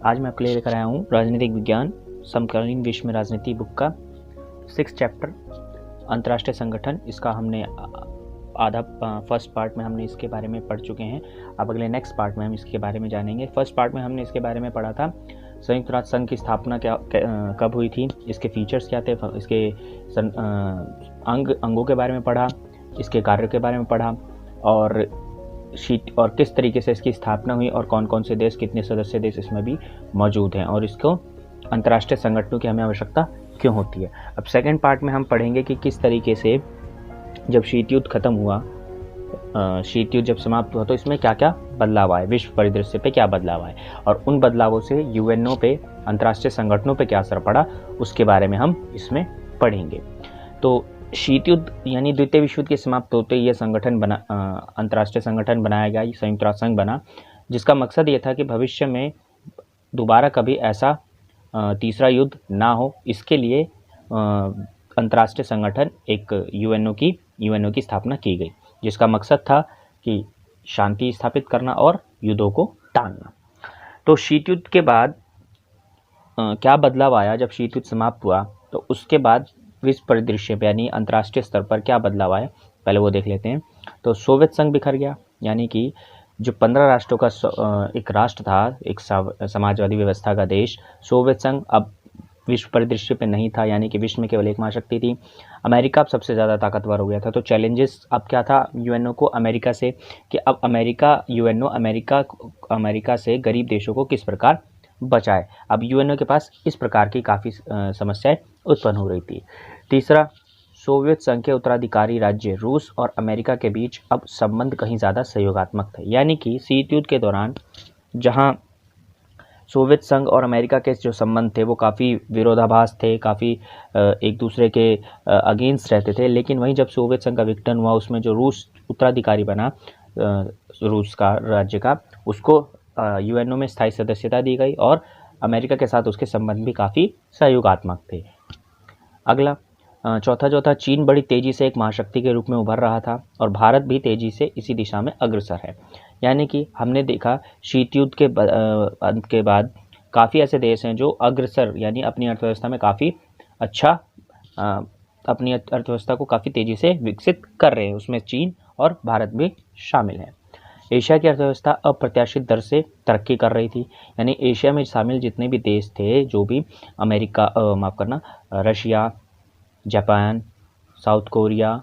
आज मैं आपके लिए लेकर आया हूँ राजनीतिक विज्ञान समकालीन विश्व में राजनीति बुक का 6 चैप्टर अंतर्राष्ट्रीय संगठन। इसका हमने आधा फर्स्ट पार्ट में हमने इसके बारे में पढ़ चुके हैं। अब अगले नेक्स्ट पार्ट में हम इसके बारे में जानेंगे। फर्स्ट पार्ट में हमने इसके बारे में पढ़ा था संयुक्त राष्ट्र संघ की स्थापना कब हुई थी, इसके फीचर्स क्या थे, इसके अंगों के बारे में पढ़ा, इसके कार्यों के बारे में पढ़ा और किस तरीके से इसकी स्थापना हुई और कौन कौन से देश, कितने सदस्य देश इसमें भी मौजूद हैं और इसको अंतर्राष्ट्रीय संगठनों की हमें आवश्यकता क्यों होती है। अब सेकंड पार्ट में हम पढ़ेंगे कि किस तरीके से जब शीत युद्ध खत्म हुआ, शीत युद्ध जब समाप्त हुआ तो इसमें क्या क्या बदलाव आए, विश्व परिदृश्य पे क्या बदलाव आए और उन बदलावों से यूएनओ पे, अंतर्राष्ट्रीय संगठनों पे क्या असर पड़ा, उसके बारे में हम इसमें पढ़ेंगे। तो शीत युद्ध यानी द्वितीय विश्व युद्ध के समाप्त होते ही यह संगठन बना, अंतर्राष्ट्रीय संगठन बनाया गया, संयुक्त राष्ट्र संघ बना, जिसका मकसद ये था कि भविष्य में दोबारा कभी ऐसा तीसरा युद्ध ना हो। इसके लिए अंतर्राष्ट्रीय संगठन एक यूएनओ की स्थापना की गई, जिसका मकसद था कि शांति स्थापित करना और युद्धों को टालना। तो शीत युद्ध के बाद क्या बदलाव आया जब शीत युद्ध समाप्त हुआ, तो उसके बाद विश्व परिदृश्य पे यानी अंतर्राष्ट्रीय स्तर पर क्या बदलाव आया, पहले वो देख लेते हैं। तो सोवियत संघ बिखर गया, यानी कि जो 15 राष्ट्रों का एक राष्ट्र था, एक समाजवादी व्यवस्था का देश सोवियत संघ, अब विश्व परिदृश्य पे नहीं था, यानी कि विश्व में केवल एक महाशक्ति थी। अमेरिका अब सबसे ज़्यादा ताकतवर हो गया था। तो चैलेंजेस अब क्या था यूएनओ को अमेरिका से, कि अब अमेरिका से गरीब देशों को किस प्रकार बचाए। अब यूएनओ के पास इस प्रकार की काफ़ी समस्याएं उत्पन्न हो रही थी। तीसरा, सोवियत संघ के उत्तराधिकारी राज्य रूस और अमेरिका के बीच अब संबंध कहीं ज़्यादा सहयोगात्मक थे, यानी कि शीत युद्ध के दौरान जहां सोवियत संघ और अमेरिका के जो संबंध थे वो काफ़ी विरोधाभास थे, काफ़ी एक दूसरे के अगेंस्ट रहते थे। लेकिन वहीं जब सोवियत संघ का विघटन हुआ, उसमें जो रूस उत्तराधिकारी बना रूस का राज्य का, उसको यूएनओ में स्थायी सदस्यता दी गई और अमेरिका के साथ उसके संबंध भी काफ़ी सहयोगात्मक थे। अगला चौथा, चीन बड़ी तेज़ी से एक महाशक्ति के रूप में उभर रहा था और भारत भी तेज़ी से इसी दिशा में अग्रसर है। यानी कि हमने देखा शीत युद्ध के अंत के बाद काफ़ी ऐसे देश हैं जो अग्रसर यानी अपनी अर्थव्यवस्था में काफ़ी अच्छा अपनी अर्थव्यवस्था को काफ़ी तेज़ी से विकसित कर रहे हैं, उसमें चीन और भारत भी शामिल है। एशिया की अर्थव्यवस्था अप्रत्याशित दर से तरक्की कर रही थी, यानी एशिया में शामिल जितने भी देश थे, जो भी रशिया, जापान, साउथ कोरिया,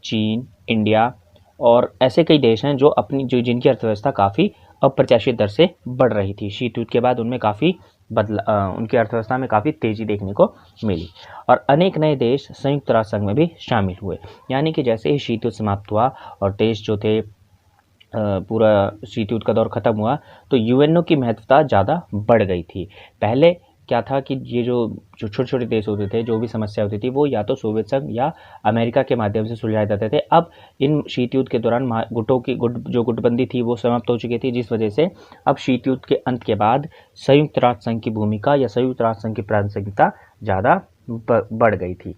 चीन, इंडिया और ऐसे कई देश हैं जो जिनकी अर्थव्यवस्था काफ़ी अप्रत्याशित दर से बढ़ रही थी। शीत युद्ध के बाद उनमें काफ़ी उनकी अर्थव्यवस्था में काफ़ी तेज़ी देखने को मिली और अनेक नए देश संयुक्त राष्ट्र संघ में भी शामिल हुए। यानी कि जैसे ही शीत युद्ध समाप्त हुआ और देश जो थे पूरा शीत युद्ध का दौर ख़त्म हुआ, तो यूएनओ की महत्वता ज़्यादा बढ़ गई थी। पहले क्या था कि ये जो छोटे छोटे देश होते थे, जो भी समस्या होती थी, वो या तो सोवियत संघ या अमेरिका के माध्यम से सुलझाए जाते थे। अब इन शीत युद्ध के दौरान जो गुटबंदी थी वो समाप्त हो चुकी थी, जिस वजह से अब शीत युद्ध के अंत के बाद संयुक्त राष्ट्र संघ की भूमिका या संयुक्त राष्ट्र संघ की प्रासंगिकता ज़्यादा बढ़ गई थी।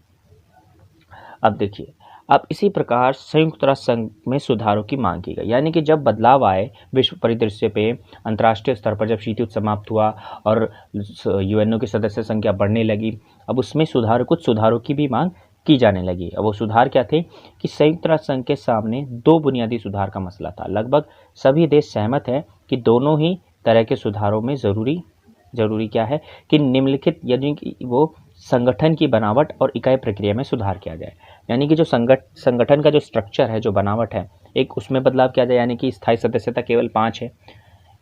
अब देखिए, अब इसी प्रकार संयुक्त राष्ट्र संघ में सुधारों की मांग की गई, यानी कि जब बदलाव आए विश्व परिदृश्य पे, अंतर्राष्ट्रीय स्तर पर जब शीत युद्ध समाप्त हुआ और यूएनओ की सदस्य संख्या बढ़ने लगी, अब उसमें कुछ सुधारों की भी मांग की जाने लगी। अब वो सुधार क्या थे कि संयुक्त राष्ट्र संघ के सामने 2 बुनियादी सुधार का मसला था। लगभग सभी देश सहमत हैं कि दोनों ही तरह के सुधारों में ज़रूरी क्या है कि निम्नलिखित, यानी कि वो संगठन की बनावट और इकाई प्रक्रिया में सुधार किया जाए। यानी कि जो संगठन का जो स्ट्रक्चर है, जो बनावट है, एक उसमें बदलाव किया जाए। यानी कि स्थायी सदस्यता केवल 5 है,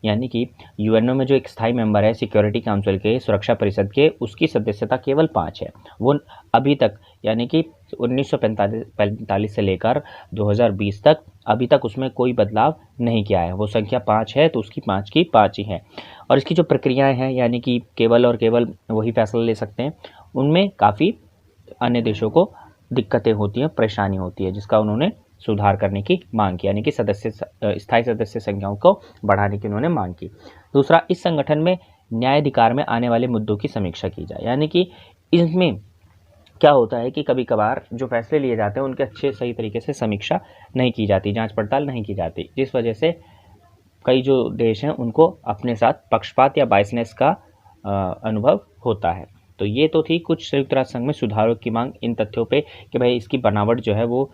यानी कि यूएनओ में जो एक स्थायी मेंबर है सिक्योरिटी काउंसिल के, सुरक्षा परिषद के, उसकी सदस्यता केवल 5 है। वो अभी तक, यानी कि 1945 से लेकर 2020 तक अभी तक उसमें कोई बदलाव नहीं किया है। वो संख्या 5 है, तो उसकी 5 की 5 ही है। और इसकी जो प्रक्रियाएं हैं, यानी कि केवल और केवल वही फैसला ले सकते हैं, उनमें काफ़ी अन्य देशों को दिक्कतें होती हैं, परेशानी होती है, जिसका उन्होंने सुधार करने की मांग की, यानी कि स्थायी सदस्य संख्याओं को बढ़ाने की उन्होंने मांग की। दूसरा, इस संगठन में न्यायाधिकार में आने वाले मुद्दों की समीक्षा की जाए। यानी कि इसमें क्या होता है कि कभी कभार जो फैसले लिए जाते हैं उनके अच्छे सही तरीके से समीक्षा नहीं की जाती, जांच पड़ताल नहीं की जाती, जिस वजह से कई जो देश हैं उनको अपने साथ पक्षपात या बायसनेस का अनुभव होता है। तो ये तो थी कुछ संयुक्त राष्ट्र संघ में सुधारों की मांग इन तथ्यों पे कि भाई इसकी बनावट जो है वो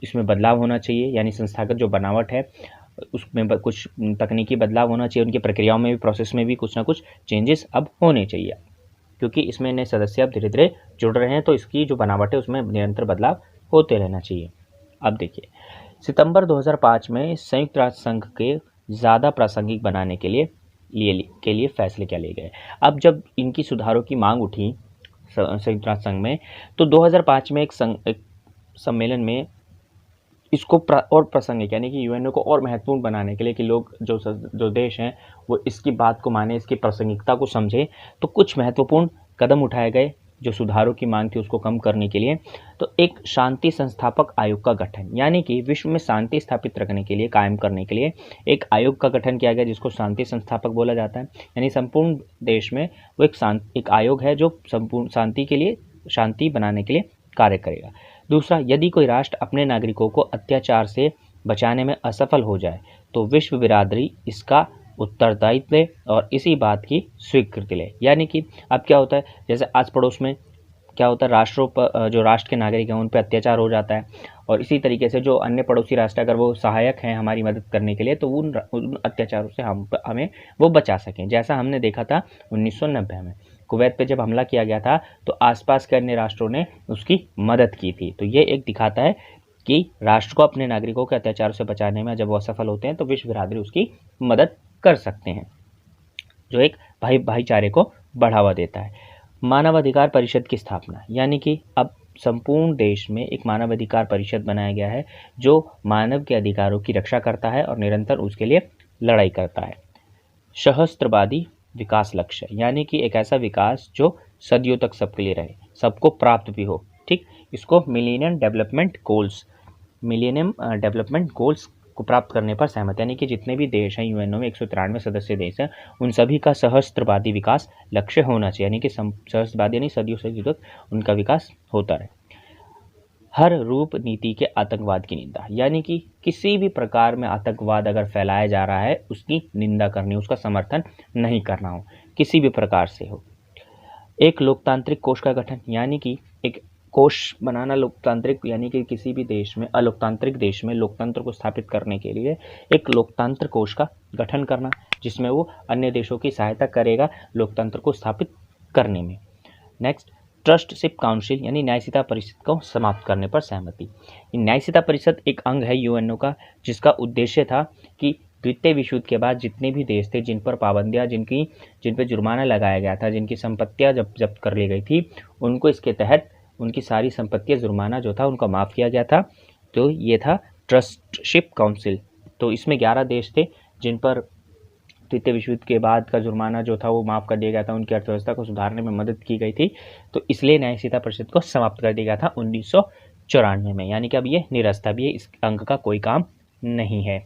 इसमें बदलाव होना चाहिए, यानी संस्थागत जो बनावट है उसमें कुछ तकनीकी बदलाव होना चाहिए, उनकी प्रक्रियाओं में भी, प्रोसेस में भी कुछ ना कुछ चेंजेस अब होने चाहिए, क्योंकि इसमें नए सदस्य अब धीरे धीरे जुड़ रहे हैं, तो इसकी जो बनावट है उसमें निरंतर बदलाव होते रहना चाहिए। अब देखिए, सितंबर 2005 में संयुक्त राष्ट्र संघ के ज़्यादा प्रासंगिक बनाने के लिए फैसले क्या लिए गए। अब जब इनकी सुधारों की मांग उठी संयुक्त राष्ट्र संघ में, तो 2005 में एक सम्मेलन में इसको और प्रासंगिक, यानी कि यूएनओ को और महत्वपूर्ण बनाने के लिए कि लोग जो देश हैं वो इसकी बात को माने, इसकी प्रासंगिकता को समझे, तो कुछ महत्वपूर्ण कदम उठाए गए जो सुधारों की मांग थी उसको कम करने के लिए। तो एक शांति संस्थापक आयोग का गठन, यानी कि विश्व में शांति स्थापित रखने के लिए, कायम करने के लिए एक आयोग का गठन किया गया जिसको शांति संस्थापक बोला जाता है। यानी संपूर्ण देश में वो एक आयोग है जो संपूर्ण शांति के लिए, शांति बनाने के लिए कार्य करेगा। दूसरा, यदि कोई राष्ट्र अपने नागरिकों को अत्याचार से बचाने में असफल हो जाए तो विश्व बिरादरी इसका उत्तरदायित्व ले और इसी बात की स्वीकृति ले। यानी कि अब क्या होता है, जैसे आस पड़ोस में क्या होता है, राष्ट्रों पर, जो राष्ट्र के नागरिक हैं उन पर अत्याचार हो जाता है, और इसी तरीके से जो अन्य पड़ोसी राष्ट्र अगर वो सहायक हैं हमारी मदद करने के लिए, तो उन अत्याचारों से हमें वो बचा सकें। जैसा हमने देखा था 1990 में कुवैत पे जब हमला किया गया था, तो आसपास के अन्य राष्ट्रों ने उसकी मदद की थी। तो ये एक दिखाता है कि राष्ट्र को अपने नागरिकों के अत्याचार से बचाने में जब वो असफल होते हैं तो विश्व बिरादरी उसकी मदद कर सकते हैं, जो एक भाईचारे को बढ़ावा देता है। मानवाधिकार परिषद की स्थापना, यानी कि अब संपूर्ण देश में एक मानवाधिकार परिषद बनाया गया है जो मानव के अधिकारों की रक्षा करता है और निरंतर उसके लिए लड़ाई करता है। सहस्त्रवादी विकास लक्ष्य, यानी कि एक ऐसा विकास जो सदियों तक सबके लिए रहे, सबको प्राप्त भी हो। ठीक, इसको मिलेनियम डेवलपमेंट गोल्स को प्राप्त करने पर सहमत, यानी कि जितने भी देश हैं यूएनओ में 193 सदस्य देश हैं, उन सभी का सहस्त्रवादी विकास लक्ष्य होना चाहिए, यानी कि सहस्त्रवादी यानी सदियों तक उनका विकास होता रहे। हर रूप नीति के आतंकवाद की निंदा, यानी कि किसी भी प्रकार में आतंकवाद अगर फैलाया जा रहा है उसकी निंदा करनी, उसका समर्थन नहीं करना हो, किसी भी प्रकार से हो। एक लोकतांत्रिक कोष का गठन, यानी कि एक कोष बनाना लोकतांत्रिक, यानी कि किसी भी देश में, अलोकतांत्रिक देश में लोकतंत्र को स्थापित करने के लिए एक लोकतंत्र कोष का गठन करना, जिसमें वो अन्य देशों की सहायता करेगा लोकतंत्र को स्थापित करने में। नेक्स्ट, ट्रस्टशिप काउंसिल यानी न्यायशीता परिषद को समाप्त करने पर सहमति। न्यायशीता परिषद एक अंग है यूएनओ का जिसका उद्देश्य था कि द्वितीय विश्व युद्ध के बाद जितने भी देश थे जिन पर पाबंदियां, जिन पर जुर्माना लगाया गया था, जिनकी संपत्तियां जब्त कर ली गई थी, उनको इसके तहत उनकी सारी संपत्तियां, जुर्माना जो था उनका माफ़ किया गया था। तो ये था ट्रस्टशिप काउंसिल। तो इसमें 11 देश थे जिन पर द्वितीय विश्व युद्ध के बाद का जुर्माना जो था वो माफ़ कर दिया गया था, उनकी अर्थव्यवस्था को सुधारने में मदद की गई थी। तो इसलिए न्यायशीता परिषद को समाप्त कर दिया गया था 1994 में, यानी कि अब ये निरस्त, अब ये इस अंग का कोई काम नहीं है।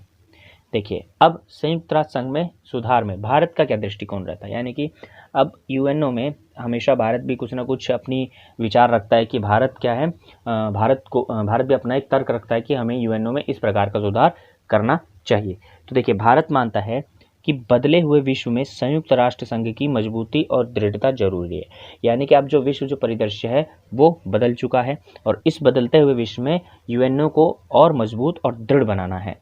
देखिए, अब संयुक्त राष्ट्र संघ में सुधार में भारत का क्या दृष्टिकोण रहता है, यानी कि अब यूएनओ में हमेशा भारत भी कुछ ना कुछ अपनी विचार रखता है कि भारत क्या है, भारत भी अपना एक तर्क रखता है कि हमें यूएनओ में इस प्रकार का सुधार करना चाहिए। तो देखिए, भारत मानता है कि बदले हुए विश्व में संयुक्त राष्ट्र संघ की मजबूती और दृढ़ता जरूरी है, यानी कि अब जो विश्व जो परिदृश्य है वो बदल चुका है और इस बदलते हुए विश्व में यूएनओ को और मजबूत और दृढ़ बनाना है।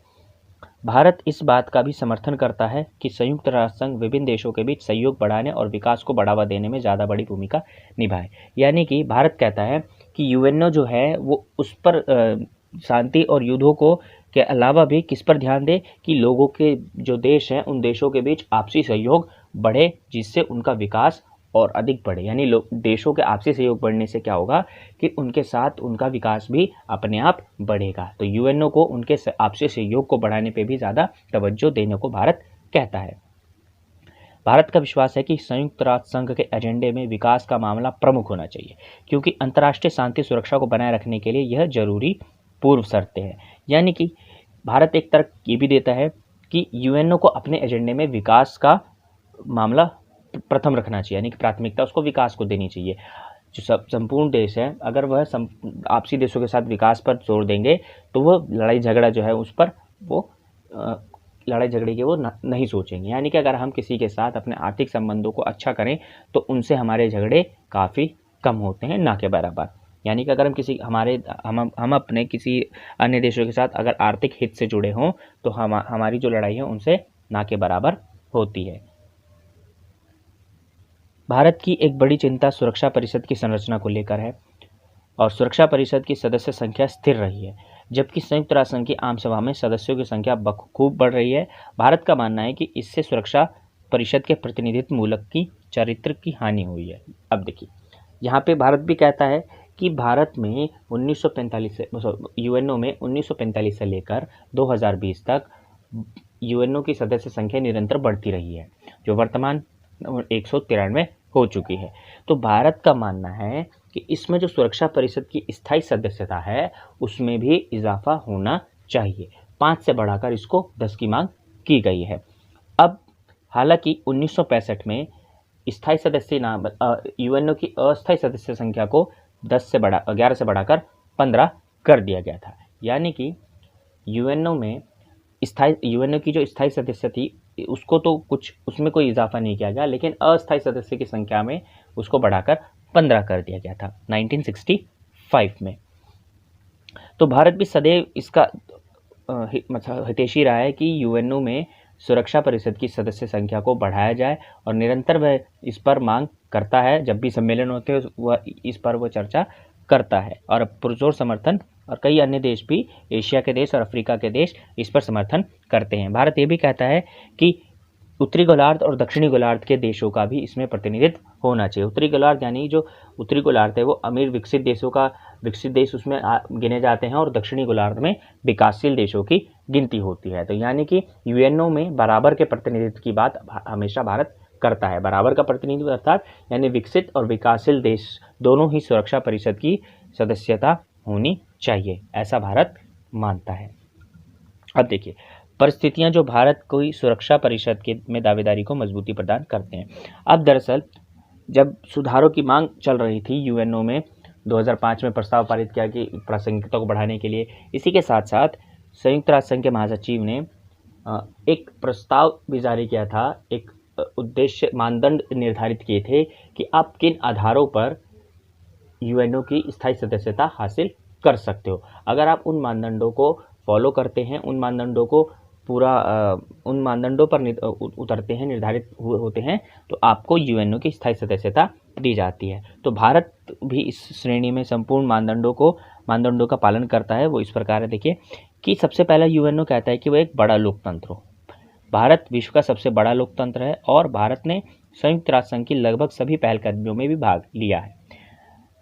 भारत इस बात का भी समर्थन करता है कि संयुक्त राष्ट्र संघ विभिन्न देशों के बीच सहयोग बढ़ाने और विकास को बढ़ावा देने में ज़्यादा बड़ी भूमिका निभाए, यानी कि भारत कहता है कि यूएनओ जो है वो उस पर शांति और युद्धों को के अलावा भी किस पर ध्यान दे कि लोगों के जो देश हैं उन देशों के बीच आपसी सहयोग बढ़े, जिससे उनका विकास और अधिक बढ़े। यानी देशों के आपसी सहयोग बढ़ने से क्या होगा कि उनके साथ उनका विकास भी अपने आप बढ़ेगा। तो यूएनओ को उनके आपसी सहयोग को बढ़ाने पे भी ज़्यादा तवज्जो देने को भारत कहता है। भारत का विश्वास है कि संयुक्त राष्ट्र संघ के एजेंडे में विकास का मामला प्रमुख होना चाहिए, क्योंकि अंतर्राष्ट्रीय शांति सुरक्षा को बनाए रखने के लिए यह जरूरी पूर्व शर्तें हैं। यानी कि भारत एक तर्क ये भी देता है कि यूएनओ को अपने एजेंडे में विकास का मामला प्रथम रखना चाहिए, यानी कि प्राथमिकता उसको विकास को देनी चाहिए। जो संपूर्ण देश है अगर वह आपसी देशों के साथ विकास पर जोर देंगे तो वह लड़ाई झगड़ा जो है उस पर वो लड़ाई झगड़े की वो नहीं सोचेंगे। यानी कि अगर हम किसी के साथ अपने आर्थिक संबंधों को अच्छा करें तो उनसे हमारे झगड़े काफ़ी कम होते हैं, ना के बराबर। यानी कि अगर हम किसी हम अपने किसी अन्य देशों के साथ अगर आर्थिक हित से जुड़े हों तो हमारी जो लड़ाई है उनसे ना के बराबर होती है। भारत की एक बड़ी चिंता सुरक्षा परिषद की संरचना को लेकर है और सुरक्षा परिषद की सदस्य संख्या स्थिर रही है, जबकि संयुक्त राष्ट्र संघ की आम सभा में सदस्यों की संख्या खूब बढ़ रही है। भारत का मानना है कि इससे सुरक्षा परिषद के प्रतिनिधित्व मूलक की चरित्र की हानि हुई है। अब देखिए, यहाँ पे भारत भी कहता है कि भारत में 1945 से यूएनओ में 1945 से लेकर 2020 तक यूएनओ की सदस्य संख्या निरंतर बढ़ती रही है, जो वर्तमान 193 हो चुकी है। तो भारत का मानना है कि इसमें जो सुरक्षा परिषद की स्थायी सदस्यता है उसमें भी इजाफा होना चाहिए। 5 से बढ़ाकर इसको 10 की मांग की गई है। अब हालांकि 1965 में स्थायी सदस्य नाम यूएनओ की अस्थायी सदस्य संख्या को 11 से बढ़ाकर 15 कर दिया गया था। यानी कि यूएनओ की जो स्थायी सदस्य थी उसको तो कुछ उसमें कोई इजाफा नहीं किया गया, लेकिन अस्थायी सदस्य की संख्या में उसको बढ़ाकर 15 कर दिया गया था 1965 में। तो भारत भी सदैव इसका हितैषी रहा है कि यूएनओ में सुरक्षा परिषद की सदस्य संख्या को बढ़ाया जाए और निरंतर वह इस पर मांग करता है। जब भी सम्मेलन होते हैं वह इस पर वो चर्चा करता है और पुरजोर समर्थन, और कई अन्य देश भी, एशिया के देश और अफ्रीका के देश इस पर समर्थन करते हैं। भारत ये भी कहता है कि उत्तरी गोलार्ध और दक्षिणी गोलार्ध के देशों का भी इसमें प्रतिनिधित्व होना चाहिए। उत्तरी गोलार्ध यानी जो उत्तरी गोलार्ध है वो अमीर विकसित देशों का विकसित देश उसमें गिने जाते हैं और दक्षिणी गोलार्ध में विकासशील देशों की गिनती होती है। तो यानी कि यूएनओ में बराबर के प्रतिनिधित्व की बात हमेशा भारत करता है। बराबर का प्रतिनिधित्व अर्थात यानी विकसित और विकासशील देश दोनों ही सुरक्षा परिषद की सदस्यता होनी चाहिए, ऐसा भारत मानता है। अब देखिए परिस्थितियां जो भारत को सुरक्षा परिषद के में दावेदारी को मजबूती प्रदान करते हैं। अब दरअसल जब सुधारों की मांग चल रही थी यूएनओ में 2005 में प्रस्ताव पारित किया कि प्रासंगिकता को बढ़ाने के लिए, इसी के साथ साथ संयुक्त राष्ट्र संघ के महासचिव ने एक प्रस्ताव भी जारी किया था, एक उद्देश्य मानदंड निर्धारित किए थे कि आप किन आधारों पर यूएनओ की स्थायी सदस्यता हासिल कर सकते हो। अगर आप उन मानदंडों को फॉलो करते हैं, उन मानदंडों पर उतरते हैं, निर्धारित होते हैं, तो आपको यूएनओ की स्थायी सदस्यता दी जाती है। तो भारत भी इस श्रेणी में संपूर्ण मानदंडों का पालन करता है। वो इस प्रकार है, देखिए कि सबसे पहला यूएनओ कहता है कि वो एक बड़ा लोकतंत्र हो। भारत विश्व का सबसे बड़ा लोकतंत्र है और भारत ने संयुक्त राष्ट्र संघ की लगभग सभी पहलकदमियों में भी भाग लिया है।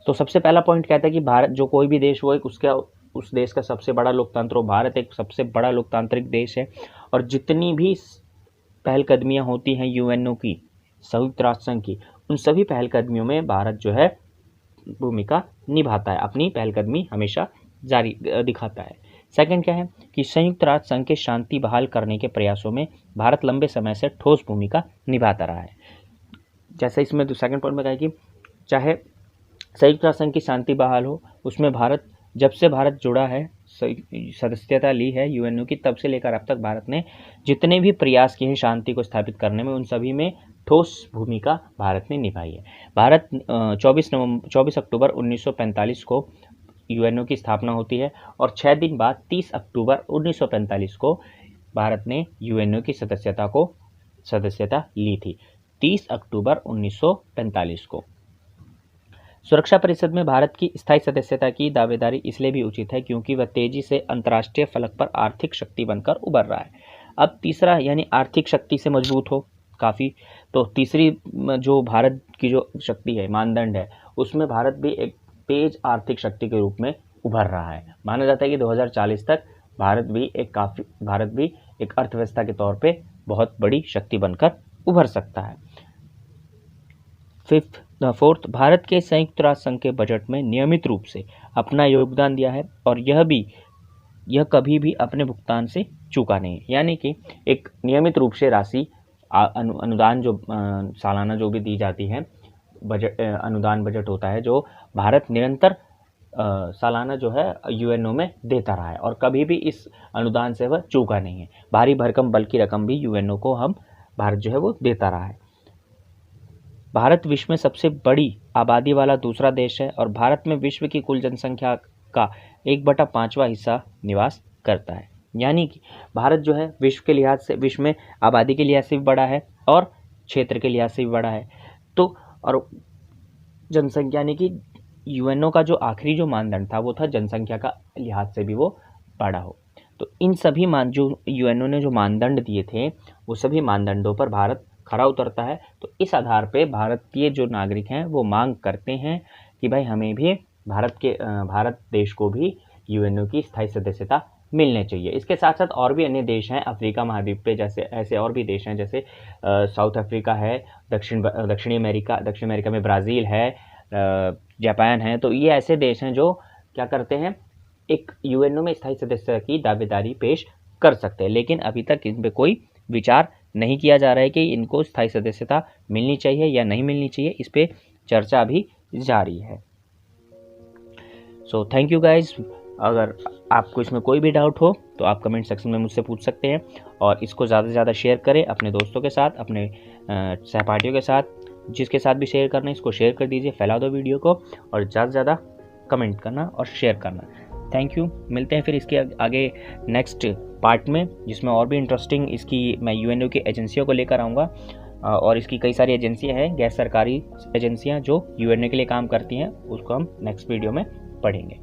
तो सबसे पहला पॉइंट कहता है कि भारत, जो कोई भी देश हो, एक उस देश का सबसे बड़ा लोकतंत्र हो। भारत एक सबसे बड़ा लोकतांत्रिक देश है और जितनी भी पहलकदमियां होती हैं यूएनओ की, संयुक्त राष्ट्र संघ की, उन सभी पहलकदमियों में भारत जो है भूमिका निभाता है, अपनी पहलकदमी हमेशा जारी दिखाता है। सेकंड क्या है कि संयुक्त राष्ट्र संघ के शांति बहाल करने के प्रयासों में भारत लंबे समय से ठोस भूमिका निभाता रहा है। जैसे इसमें सेकंड पॉइंट में कहा कि चाहे संयुक्त राष्ट्र संघ की शांति बहाल हो, उसमें भारत, जब से भारत जुड़ा है, सदस्यता ली है यूएनओ की, तब से लेकर अब तक भारत ने जितने भी प्रयास किए हैं शांति को स्थापित करने में, उन सभी में ठोस भूमिका भारत ने निभाई है। भारत 24 अक्टूबर 1945 को यूएनओ की स्थापना होती है और 6 दिन बाद 30 अक्टूबर 1945 को भारत ने यूएनओ की सदस्यता ली थी। 30 अक्टूबर 1945 को। सुरक्षा परिषद में भारत की स्थायी सदस्यता की दावेदारी इसलिए भी उचित है क्योंकि वह तेजी से अंतर्राष्ट्रीय फलक पर आर्थिक शक्ति बनकर उभर रहा है। अब तीसरा यानी आर्थिक शक्ति से मजबूत हो काफ़ी, तो तीसरी जो भारत की जो शक्ति है, मानदंड है, उसमें भारत भी एक तेज आर्थिक शक्ति के रूप में उभर रहा है। माना जाता है कि 2040 तक भारत भी एक अर्थव्यवस्था के तौर पे बहुत बड़ी शक्ति बनकर उभर सकता है। फोर्थ, भारत के संयुक्त राष्ट्र संघ के बजट में नियमित रूप से अपना योगदान दिया है और यह कभी भी अपने भुगतान से चूका नहीं। यानी कि एक नियमित रूप से राशि अनुदान जो सालाना जो भी दी जाती है, अनुदान बजट होता है जो भारत निरंतर सालाना जो है यूएनओ में देता रहा है और कभी भी इस अनुदान से वह चूका नहीं है। भारी भरकम बल की रकम भी यूएनओ को भारत जो है वो देता रहा है। भारत विश्व में सबसे बड़ी आबादी वाला दूसरा देश है और भारत में विश्व की कुल जनसंख्या का 1/5वां हिस्सा निवास करता है। यानी कि भारत जो है विश्व के लिहाज से, विश्व में आबादी के लिहाज से भी बड़ा है और क्षेत्र के लिहाज से भी बड़ा है। तो और जनसंख्या यानी कि यूएनओ का जो आखिरी जो मानदंड था वो था जनसंख्या का लिहाज से भी वो बड़ा हो। तो इन सभी जो यूएनओ ने जो मानदंड दिए थे वो सभी मानदंडों पर भारत खरा उतरता है। तो इस आधार पे भारतीय जो नागरिक हैं वो मांग करते हैं कि भाई हमें भी भारत देश को भी यूएनओ की स्थायी सदस्यता मिलने चाहिए। इसके साथ साथ और भी अन्य देश हैं अफ्रीका महाद्वीप पे, जैसे ऐसे और भी देश हैं जैसे साउथ अफ्रीका है, दक्षिणी अमेरिका में ब्राज़ील है, जापान है। तो ये ऐसे देश हैं जो क्या करते हैं, एक यूएनओ में स्थायी सदस्यता की दावेदारी पेश कर सकते हैं, लेकिन अभी तक इन पर कोई विचार नहीं किया जा रहा है कि इनको स्थायी सदस्यता मिलनी चाहिए या नहीं मिलनी चाहिए। इस पर चर्चा अभी जारी है। So thank you guys. अगर आपको इसमें कोई भी डाउट हो तो आप कमेंट सेक्शन में मुझसे पूछ सकते हैं और इसको ज़्यादा से ज़्यादा शेयर करें अपने दोस्तों के साथ, अपने सहपाठियों के साथ, जिसके साथ भी शेयर करना है इसको शेयर कर दीजिए, फैला दो वीडियो को और ज़्यादा से ज़्यादा कमेंट करना और शेयर करना। Thank you. मिलते हैं फिर इसके आगे नेक्स्ट पार्ट में, जिसमें और भी इंटरेस्टिंग इसकी मैं यूएनओ की एजेंसियों को लेकर आऊँगा और इसकी कई सारी एजेंसियाँ हैं, गैर सरकारी एजेंसियाँ जो यूएनओ के लिए काम करती हैं, उसको हम नेक्स्ट वीडियो में पढ़ेंगे।